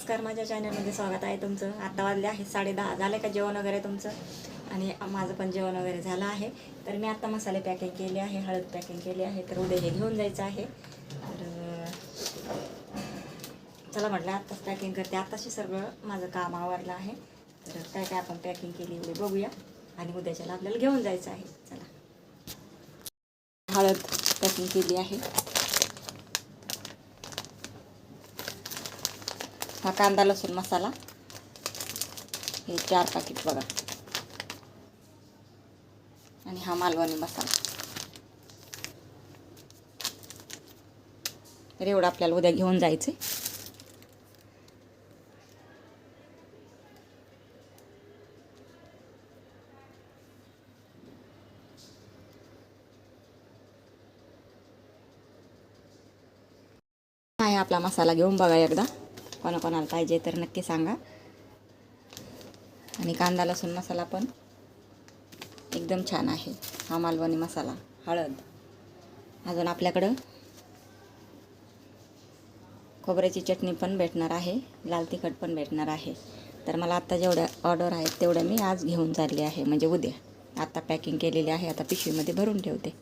नमस्कार, माझ्या चॅनलमध्ये स्वागत आहे तुमचं. आता वाजले आहे 10:30. झालं का जेवण वगैरे तुमचं? आणि माझं पण जेवण वगैरे झालं आहे. तर मी आता मसाले पॅकिंग केले आहे, हळद पॅकिंग केली आहे. तर उद्या हे घेऊन जायचं आहे. तर चला म्हटलं आत्ताच पॅकिंग करते. आत्ताशी सगळं माझं काम आवरलं आहे. तर काय काय आपण पॅकिंग केली उद्या बघूया. आणि उद्याच्याला आपल्याला घेऊन जायचं आहे. चला, हळद पॅकिंग केली आहे. हा कांदा लसूण मसाला, हे 4 पाकिट बघा. आणि हा मालवणी मसाला. तर एवढं आपल्याला उद्या घेऊन जायचं. आहे आपला मसाला घेऊन बघा एकदा. कोणाकोणाला पाहिजे तर नक्की सांगा. आणि कांदा लसूण मसाला पण एकदम छान आहे. हा मालवणी मसाला, हळद, अजून आपल्याकडं खोबऱ्याची चटणी पण भेटणार आहे, लाल तिखट पण भेटणार आहे. तर मला आत्ता जेवढ्या ऑर्डर आहेत तेवढ्या मी आज घेऊन चालली आहे, म्हणजे उद्या. आता पॅकिंग केलेली आहे, आता पिशवीमध्ये भरून ठेवते.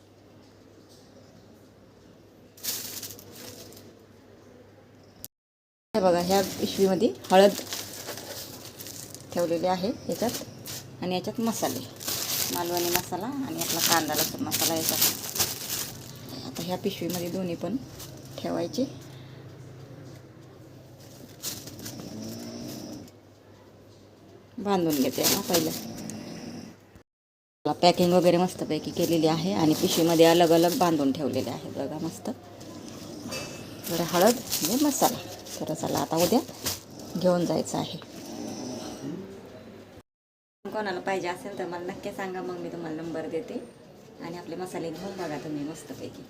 हे बघा, ह्या पिशवीमध्ये हळद ठेवलेली आहे याच्यात. आणि याच्यात मसाले, मालवणी मसाला आणि आपला कांदा लसूण मसाला याच्यात. आता ह्या पिशवीमध्ये दोन्ही पण ठेवायचे. बांधून घेते ना पहिलं. पॅकिंग वगैरे मस्तपैकी केलेली आहे आणि पिशवीमध्ये अलग अलग बांधून ठेवलेले आहे बघा मस्त. जरा हळद आणि मसाला. तर चला आता उद्या घेऊन जायचं आहे. कोणाला पाहिजे असेल तर मला नक्की सांगा, मग मी तुम्हाला नंबर देते. आणि आपले मसाले घेऊन बघा तुम्ही मस्तपैकी.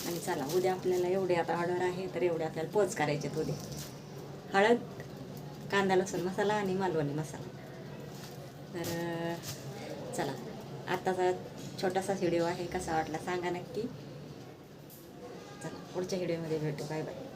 आणि चला उद्या आपल्याला एवढे आता ऑर्डर आहे, तर एवढे आपल्याला पोच करायचे उद्या. हळद, कांदा लसूण मसाला आणि मालवणी मसाला. तर चला, आत्ताचा छोटासा व्हिडिओ आहे, कसा वाटला सांगा नक्की. चला, पुढच्या व्हिडिओमध्ये भेटू. Bye bye.